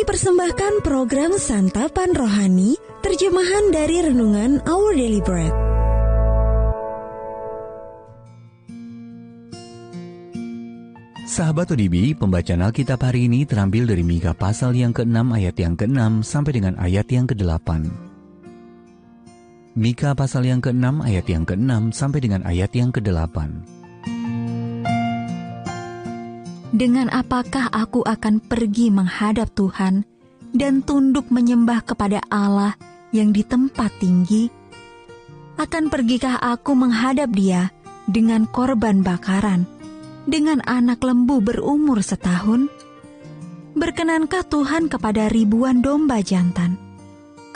persembahkan program Santapan Rohani, terjemahan dari Renungan Our Daily Bread. Sahabat ODB, pembacaan Alkitab hari ini terambil dari Mika pasal yang ke-6 ayat yang ke-6 sampai dengan ayat yang ke-8. Mika pasal yang ke-6 ayat yang ke-6 sampai dengan ayat yang ke-8. Dengan apakah aku akan pergi menghadap Tuhan dan tunduk menyembah kepada Allah yang di tempat tinggi? Akan pergikah aku menghadap Dia dengan korban bakaran, dengan anak lembu berumur setahun? Berkenankah Tuhan kepada ribuan domba jantan,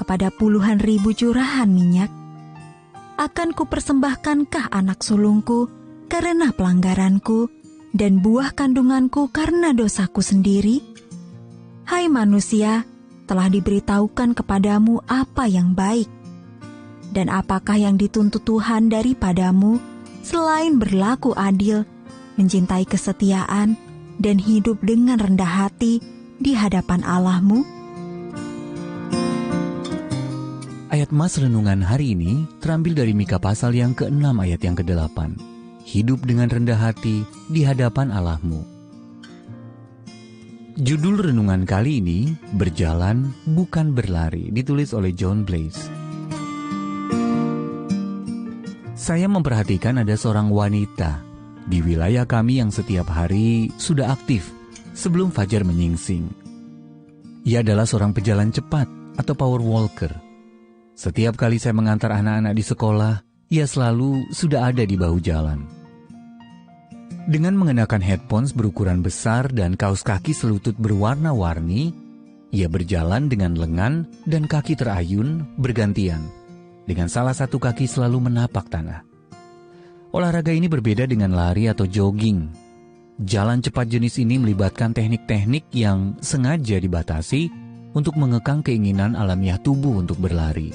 kepada puluhan ribu curahan minyak? Akan kupersembahkankah anak sulungku karena pelanggaranku, dan buah kandunganku karena dosaku sendiri? Hai manusia, telah diberitahukan kepadamu apa yang baik. Dan apakah yang dituntut Tuhan daripadamu, selain berlaku adil, mencintai kesetiaan, dan hidup dengan rendah hati di hadapan Allahmu? Ayat Mas Renungan hari ini terambil dari Mika pasal yang ke-6 ayat yang ke-8. Hidup dengan rendah hati di hadapan Allahmu. Judul renungan kali ini, Berjalan Bukan Berlari, ditulis oleh John Blaze. Saya memperhatikan ada seorang wanita di wilayah kami yang setiap hari sudah aktif sebelum fajar menyingsing. Ia adalah seorang pejalan cepat atau power walker. Setiap kali saya mengantar anak-anak di sekolah, ia selalu sudah ada di bahu jalan. Dengan mengenakan headphones berukuran besar dan kaos kaki selutut berwarna-warni, ia berjalan dengan lengan dan kaki terayun bergantian, dengan salah satu kaki selalu menapak tanah. Olahraga ini berbeda dengan lari atau jogging. Jalan cepat jenis ini melibatkan teknik-teknik yang sengaja dibatasi untuk mengekang keinginan alamiah tubuh untuk berlari.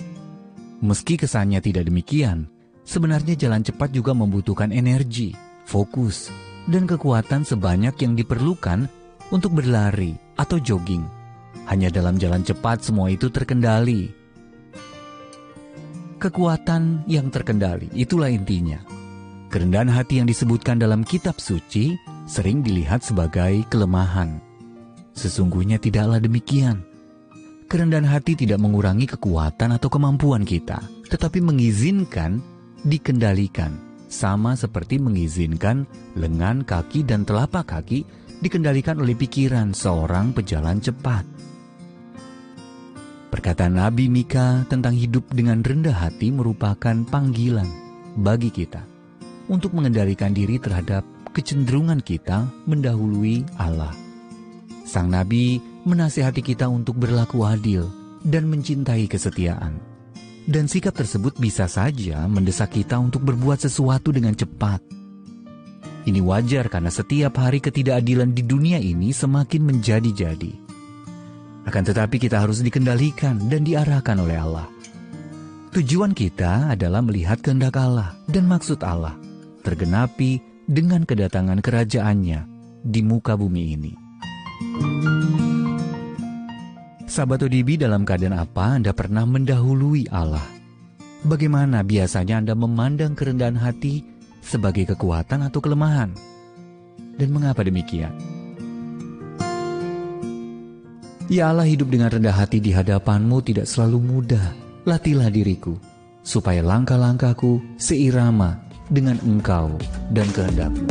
Meski kesannya tidak demikian, sebenarnya jalan cepat juga membutuhkan energi, fokus, dan kekuatan sebanyak yang diperlukan untuk berlari atau jogging. Hanya dalam jalan cepat semua itu terkendali. Kekuatan yang terkendali, itulah intinya. Kerendahan hati yang disebutkan dalam kitab suci sering dilihat sebagai kelemahan. Sesungguhnya tidaklah demikian. Kerendahan hati tidak mengurangi kekuatan atau kemampuan kita, tetapi mengizinkan dikendalikan. Sama seperti mengizinkan lengan, kaki, dan telapak kaki dikendalikan oleh pikiran seorang pejalan cepat. Perkataan Nabi Mika tentang hidup dengan rendah hati merupakan panggilan bagi kita untuk mengendalikan diri terhadap kecenderungan kita mendahului Allah. Sang Nabi menasihati kita untuk berlaku adil dan mencintai kesetiaan. Dan sikap tersebut bisa saja mendesak kita untuk berbuat sesuatu dengan cepat. Ini wajar karena setiap hari ketidakadilan di dunia ini semakin menjadi-jadi. Akan tetapi kita harus dikendalikan dan diarahkan oleh Allah. Tujuan kita adalah melihat kehendak Allah dan maksud Allah tergenapi dengan kedatangan kerajaannya di muka bumi ini. Sahabat ODB, dalam keadaan apa Anda pernah mendahului Allah? Bagaimana biasanya Anda memandang kerendahan hati sebagai kekuatan atau kelemahan? Dan mengapa demikian? Ya Allah, hidup dengan rendah hati di hadapan-Mu tidak selalu mudah. Latihlah diriku, supaya langkah-langkahku seirama dengan Engkau dan kehendak-Mu.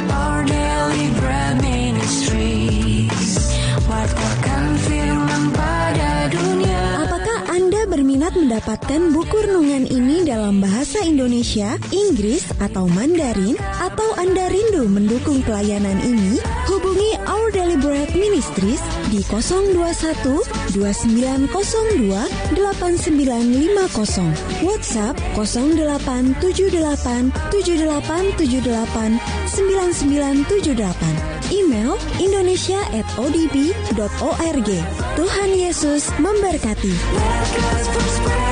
Our Daily Bread Ministries, wartakan firman pada dunia. Apakah Anda berminat mendapatkan buku renungan ini dalam bahasa Indonesia, Inggris, atau Mandarin? Atau Anda rindu mendukung pelayanan ini? Hubungi Our Daily Bread Ministries di 021 2902 8950, WhatsApp 0878 7878 9978, email indonesia@odb.org. Tuhan Yesus memberkati. Let us prosper.